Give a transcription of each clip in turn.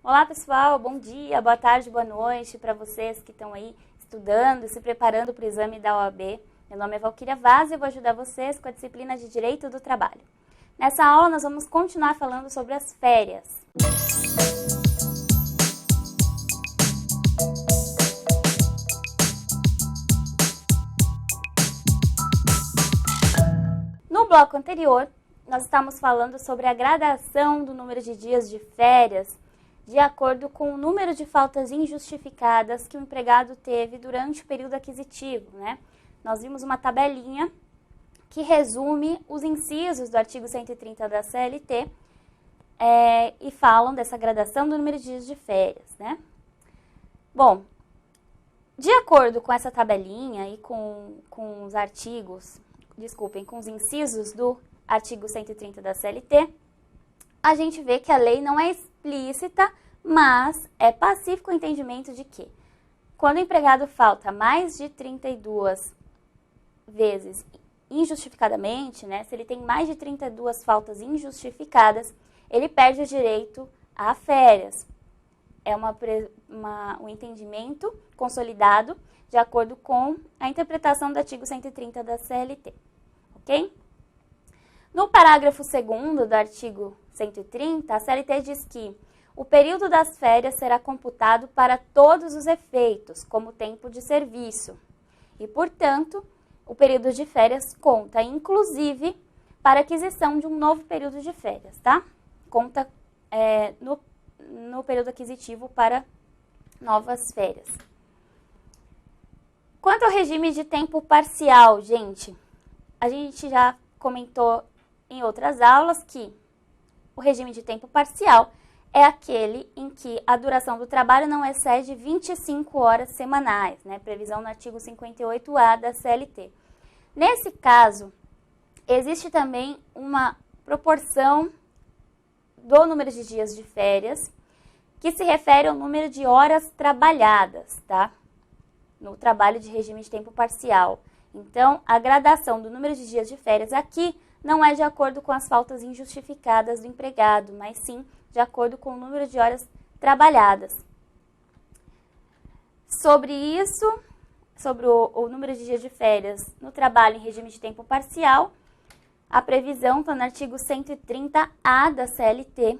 Olá pessoal, bom dia, boa tarde, boa noite para vocês que estão aí estudando e se preparando para o exame da OAB. Meu nome é Valquíria Vaz e eu vou ajudar vocês com a disciplina de Direito do Trabalho. Nessa aula nós vamos continuar falando sobre as férias. No bloco anterior, nós estamos falando sobre a gradação do número de dias de férias de acordo com o número de faltas injustificadas que o empregado teve durante o período aquisitivo, né? Nós vimos uma tabelinha que resume os incisos do artigo 130 da CLT e falam dessa gradação do número de dias de férias, né? Bom, de acordo com essa tabelinha e com os com os incisos do artigo 130 da CLT, a gente vê que a lei não é explícita, mas é pacífico o entendimento de que, quando o empregado falta mais de 32 vezes injustificadamente, né, se ele tem mais de 32 faltas injustificadas, ele perde o direito a férias. É um entendimento consolidado de acordo com a interpretação do artigo 130 da CLT, ok? No parágrafo 2º do artigo 130, a CLT diz que o período das férias será computado para todos os efeitos, como tempo de serviço. E, portanto, o período de férias conta, inclusive, para aquisição de um novo período de férias, tá? Conta no período aquisitivo para novas férias. Quanto ao regime de tempo parcial, gente, a gente já comentou em outras aulas que o regime de tempo parcial é aquele em que a duração do trabalho não excede 25 horas semanais, né? Previsão no artigo 58A da CLT. Nesse caso, existe também uma proporção do número de dias de férias que se refere ao número de horas trabalhadas, tá? No trabalho de regime de tempo parcial. Então, a gradação do número de dias de férias aqui não é de acordo com as faltas injustificadas do empregado, mas sim de acordo com o número de horas trabalhadas. Sobre isso, sobre o número de dias de férias no trabalho em regime de tempo parcial, a previsão está no artigo 130A da CLT,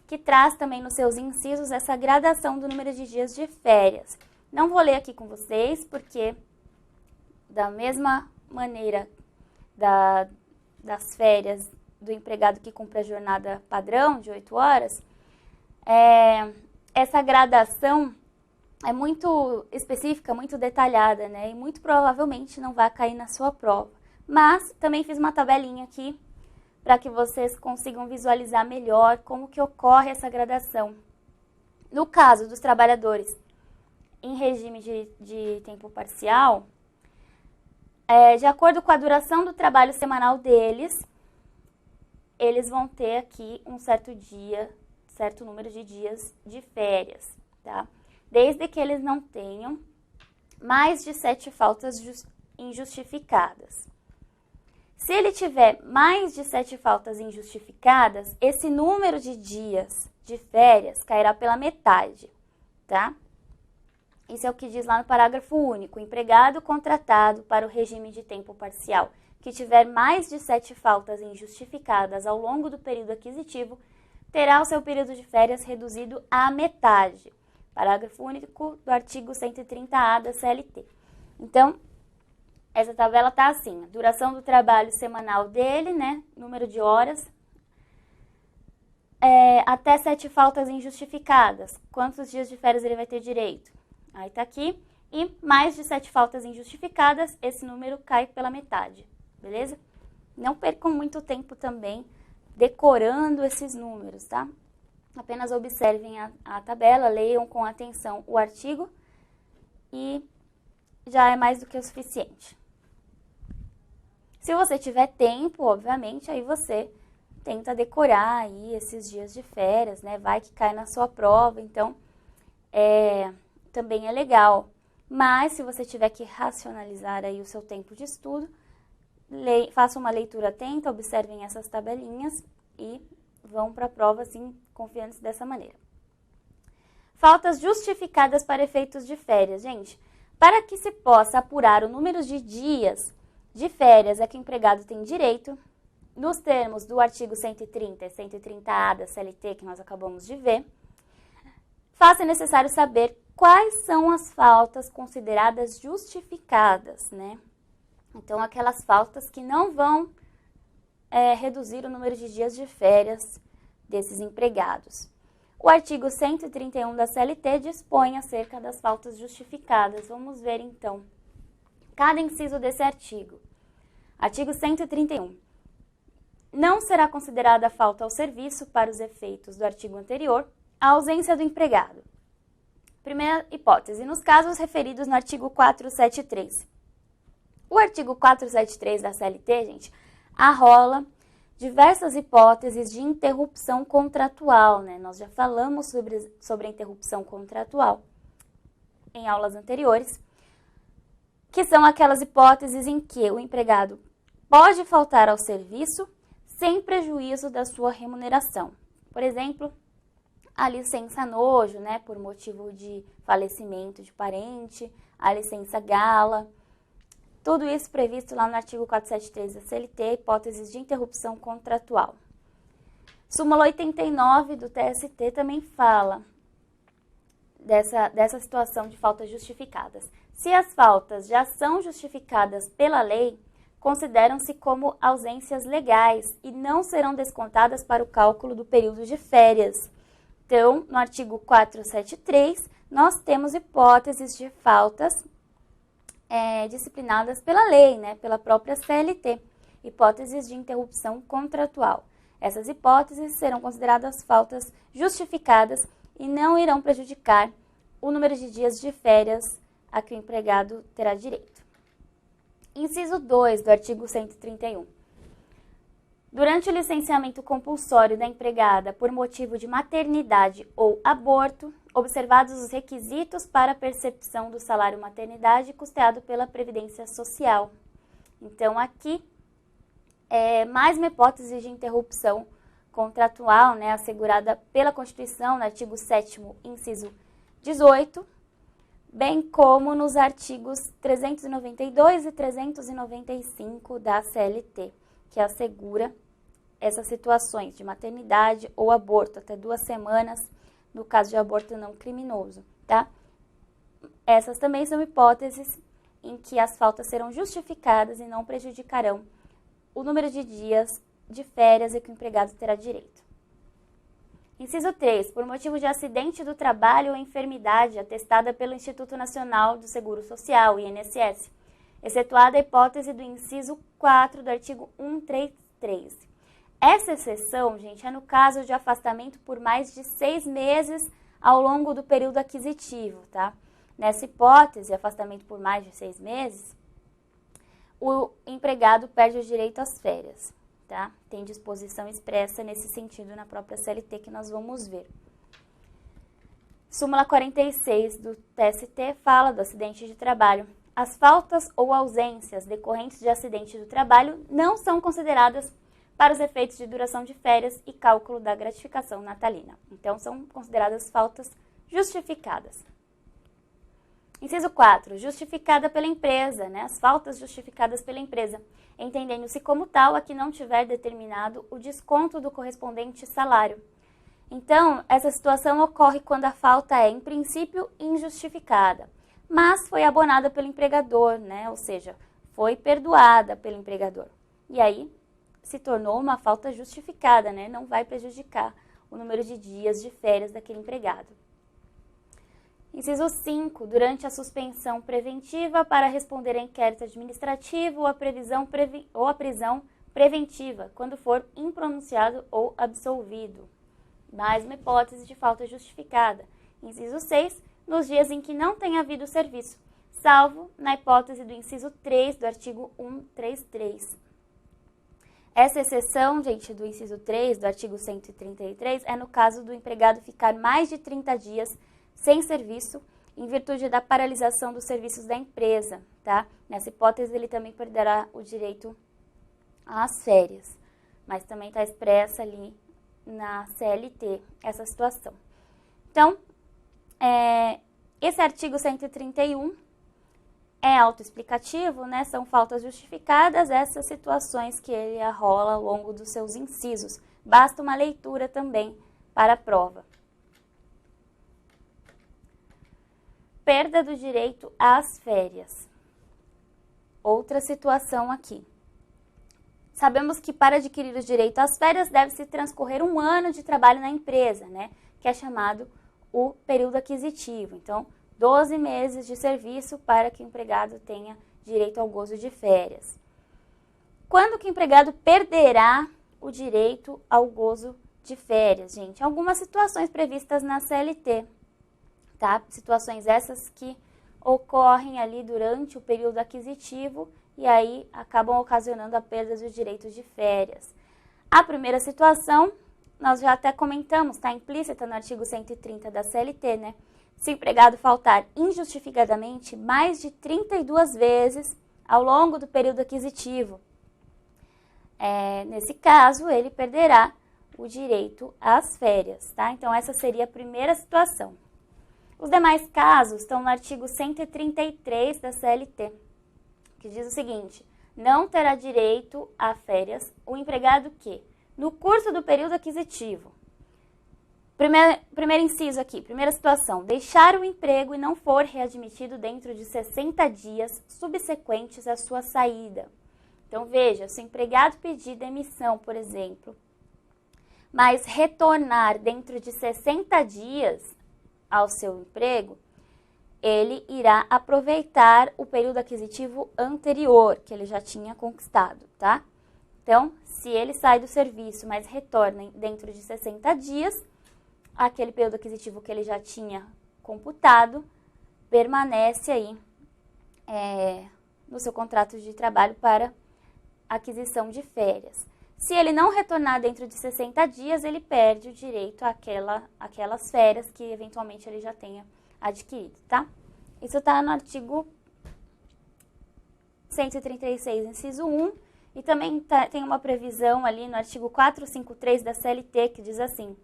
que traz também nos seus incisos essa gradação do número de dias de férias. Não vou ler aqui com vocês, porque da mesma maneira das férias do empregado que cumpre a jornada padrão de 8 horas, essa gradação é muito específica, muito detalhada, né? E muito provavelmente não vai cair na sua prova. Mas também fiz uma tabelinha aqui para que vocês consigam visualizar melhor como que ocorre essa gradação. No caso dos trabalhadores em regime de tempo parcial, de acordo com a duração do trabalho semanal deles, eles vão ter aqui um certo número de dias de férias, tá? Desde que eles não tenham mais de 7 faltas injustificadas. Se ele tiver mais de 7 faltas injustificadas, esse número de dias de férias cairá pela metade, tá? Isso é o que diz lá no parágrafo único. O empregado contratado para o regime de tempo parcial que tiver mais de 7 faltas injustificadas ao longo do período aquisitivo, terá o seu período de férias reduzido à metade. Parágrafo único do artigo 130A da CLT. Então, essa tabela está assim: a duração do trabalho semanal dele, né, número de horas, até 7 faltas injustificadas. Quantos dias de férias ele vai ter direito? Aí está aqui. E mais de 7 faltas injustificadas, esse número cai pela metade. Beleza? Não percam muito tempo também decorando esses números, tá? Apenas observem a tabela, leiam com atenção o artigo e já é mais do que o suficiente. Se você tiver tempo, obviamente, aí você tenta decorar aí esses dias de férias, né? Vai que cai na sua prova, então também é legal. Mas se você tiver que racionalizar aí o seu tempo de estudo, façam uma leitura atenta, observem essas tabelinhas e vão para a prova assim, confiantes dessa maneira. Faltas justificadas para efeitos de férias. Gente, para que se possa apurar o número de dias de férias a que o empregado tem direito, nos termos do artigo 130 e 130A da CLT, que nós acabamos de ver, faz-se necessário saber quais são as faltas consideradas justificadas, né? Então, aquelas faltas que não vão reduzir o número de dias de férias desses empregados. O artigo 131 da CLT dispõe acerca das faltas justificadas. Vamos ver, então, cada inciso desse artigo. Artigo 131. Não será considerada falta ao serviço, para os efeitos do artigo anterior, a ausência do empregado. Primeira hipótese, nos casos referidos no artigo 473. O artigo 473 da CLT, gente, arrola diversas hipóteses de interrupção contratual, né? Nós já falamos sobre a interrupção contratual em aulas anteriores, que são aquelas hipóteses em que o empregado pode faltar ao serviço sem prejuízo da sua remuneração. Por exemplo, a licença nojo, né, por motivo de falecimento de parente, a licença gala, tudo isso previsto lá no artigo 473 da CLT, hipóteses de interrupção contratual. Súmula 89 do TST também fala dessa situação de faltas justificadas. Se as faltas já são justificadas pela lei, consideram-se como ausências legais e não serão descontadas para o cálculo do período de férias. Então, no artigo 473, nós temos hipóteses de faltas disciplinadas pela lei, né, pela própria CLT, hipóteses de interrupção contratual. Essas hipóteses serão consideradas faltas justificadas e não irão prejudicar o número de dias de férias a que o empregado terá direito. Inciso 2 do artigo 131. Durante o licenciamento compulsório da empregada por motivo de maternidade ou aborto, observados os requisitos para a percepção do salário maternidade custeado pela Previdência Social. Então, aqui é mais uma hipótese de interrupção contratual, né, assegurada pela Constituição, no artigo 7º, inciso 18, bem como nos artigos 392 e 395 da CLT, que assegura essas situações de maternidade ou aborto, até 2 semanas, no caso de aborto não criminoso, tá? Essas também são hipóteses em que as faltas serão justificadas e não prejudicarão o número de dias de férias a que o empregado terá direito. Inciso 3. Por motivo de acidente do trabalho ou enfermidade atestada pelo Instituto Nacional do Seguro Social, INSS, excetuada a hipótese do inciso 4 do artigo 133. Essa exceção, gente, é no caso de afastamento por mais de 6 meses ao longo do período aquisitivo, tá? Nessa hipótese, afastamento por mais de 6 meses, o empregado perde o direito às férias, tá? Tem disposição expressa nesse sentido na própria CLT que nós vamos ver. Súmula 46 do TST fala do acidente de trabalho. As faltas ou ausências decorrentes de acidente do trabalho não são consideradas para os efeitos de duração de férias e cálculo da gratificação natalina. Então, são consideradas faltas justificadas. Inciso 4. Justificada pela empresa, né? As faltas justificadas pela empresa, entendendo-se como tal a que não tiver determinado o desconto do correspondente salário. Então, essa situação ocorre quando a falta é, em princípio, injustificada, mas foi abonada pelo empregador, né? Ou seja, foi perdoada pelo empregador. E aí, se tornou uma falta justificada, né? Não vai prejudicar o número de dias de férias daquele empregado. Inciso 5. Durante a suspensão preventiva para responder a inquérito administrativo ou a prisão preventiva, quando for impronunciado ou absolvido. Mais uma hipótese de falta justificada. Inciso 6. Nos dias em que não tenha havido serviço, salvo na hipótese do inciso 3 do artigo 133. Essa exceção, gente, do inciso 3 do artigo 133 é no caso do empregado ficar mais de 30 dias sem serviço em virtude da paralisação dos serviços da empresa, tá? Nessa hipótese, ele também perderá o direito às férias, mas também está expressa ali na CLT essa situação. Então, Esse artigo 131 é autoexplicativo, né? São faltas justificadas essas situações que ele arrola ao longo dos seus incisos. Basta uma leitura também para a prova. Perda do direito às férias. Outra situação aqui. Sabemos que para adquirir o direito às férias deve-se transcorrer 1 ano de trabalho na empresa, né? Que é chamado o período aquisitivo. Então, 12 meses de serviço para que o empregado tenha direito ao gozo de férias. Quando que o empregado perderá o direito ao gozo de férias, gente? Algumas situações previstas na CLT, tá? Situações essas que ocorrem ali durante o período aquisitivo e aí acabam ocasionando a perda dos direitos de férias. A primeira situação, nós já até comentamos, está implícita no artigo 130 da CLT, né? Se o empregado faltar injustificadamente mais de 32 vezes ao longo do período aquisitivo. Nesse caso, ele perderá o direito às férias, tá? Então, essa seria a primeira situação. Os demais casos estão no artigo 133 da CLT, que diz o seguinte: não terá direito a férias o empregado que, no curso do período aquisitivo, primeiro inciso aqui, primeira situação, deixar o emprego e não for readmitido dentro de 60 dias subsequentes à sua saída. Então, veja, se o empregado pedir demissão, por exemplo, mas retornar dentro de 60 dias ao seu emprego, ele irá aproveitar o período aquisitivo anterior, que ele já tinha conquistado, tá? Então, se ele sai do serviço, mas retorna dentro de 60 dias, aquele período aquisitivo que ele já tinha computado permanece aí no seu contrato de trabalho para aquisição de férias. Se ele não retornar dentro de 60 dias, ele perde o direito àquelas férias que eventualmente ele já tenha adquirido, tá? Isso está no artigo 136, inciso 1, e também tem uma previsão ali no artigo 453 da CLT que diz assim: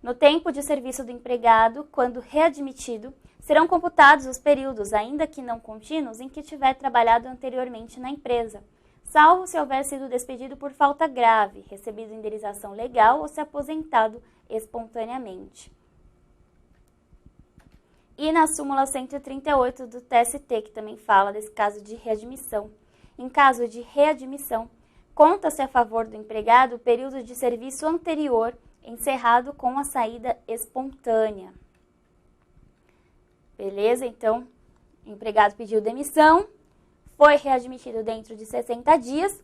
no tempo de serviço do empregado, quando readmitido, serão computados os períodos, ainda que não contínuos, em que tiver trabalhado anteriormente na empresa, salvo se houver sido despedido por falta grave, recebido indenização legal ou se aposentado espontaneamente. E na súmula 138 do TST, que também fala desse caso de readmissão. Em caso de readmissão, conta-se a favor do empregado o período de serviço anterior encerrado com a saída espontânea. Beleza? Então, o empregado pediu demissão, foi readmitido dentro de 60 dias,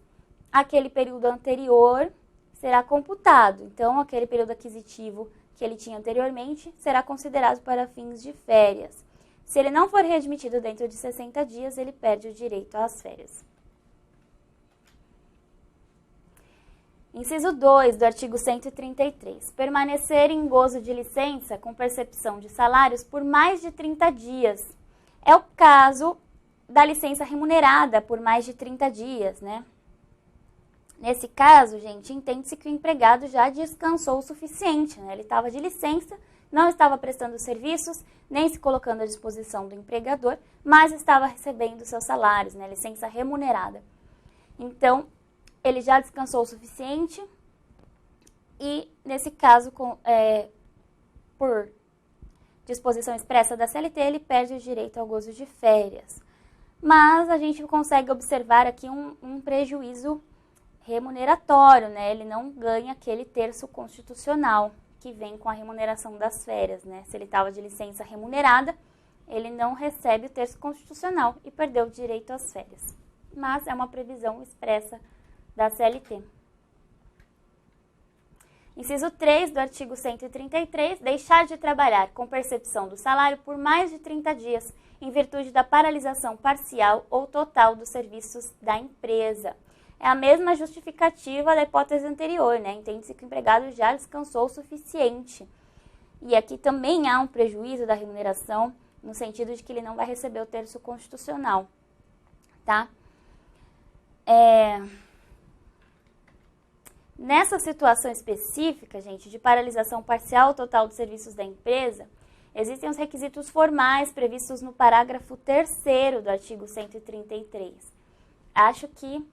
aquele período anterior será computado. Então, aquele período aquisitivo que ele tinha anteriormente será considerado para fins de férias. Se ele não for readmitido dentro de 60 dias, ele perde o direito às férias. Inciso 2 do artigo 133. Permanecer em gozo de licença com percepção de salários por mais de 30 dias. É o caso da licença remunerada por mais de 30 dias, né? Nesse caso, gente, entende-se que o empregado já descansou o suficiente, né? Ele estava de licença, não estava prestando serviços, nem se colocando à disposição do empregador, mas estava recebendo seus salários, né? Licença remunerada. Então, ele já descansou o suficiente e, nesse caso, por disposição expressa da CLT, ele perde o direito ao gozo de férias. Mas a gente consegue observar aqui um prejuízo remuneratório, né? Ele não ganha aquele terço constitucional que vem com a remuneração das férias, né? Se ele estava de licença remunerada, ele não recebe o terço constitucional e perdeu o direito às férias. Mas é uma previsão expressa da CLT. Inciso 3 do artigo 133, deixar de trabalhar com percepção do salário por mais de 30 dias, em virtude da paralisação parcial ou total dos serviços da empresa. É a mesma justificativa da hipótese anterior, né? Entende-se que o empregado já descansou o suficiente. E aqui também há um prejuízo da remuneração, no sentido de que ele não vai receber o terço constitucional, tá? Nessa situação específica, gente, de paralisação parcial ou total dos serviços da empresa, existem os requisitos formais previstos no parágrafo 3º do artigo 133. Acho que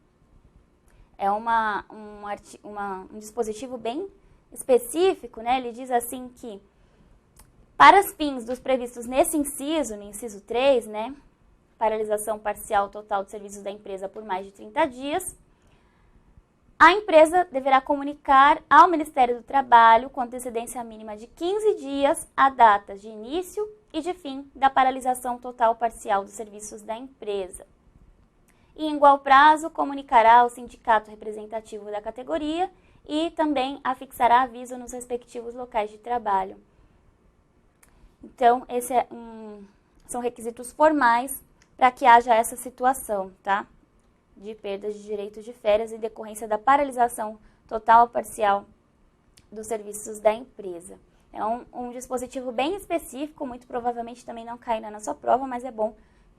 é um dispositivo bem específico, né? Ele diz assim que, para os fins dos previstos nesse inciso, no inciso 3, né? Paralisação parcial total de serviços da empresa por mais de 30 dias, a empresa deverá comunicar ao Ministério do Trabalho, com antecedência mínima de 15 dias, a datas de início e de fim da paralisação total parcial dos serviços da empresa. E, em igual prazo, comunicará ao sindicato representativo da categoria e também afixará aviso nos respectivos locais de trabalho. Então, são requisitos formais para que haja essa situação, tá? De perda de direito de férias em decorrência da paralisação total ou parcial dos serviços da empresa. É um dispositivo bem específico, muito provavelmente também não cairá na sua prova, mas é bom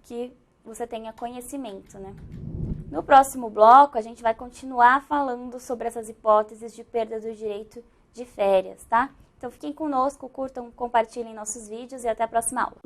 que você tenha conhecimento, né? No próximo bloco, a gente vai continuar falando sobre essas hipóteses de perda do direito de férias, tá? Então fiquem conosco, curtam, compartilhem nossos vídeos e até a próxima aula.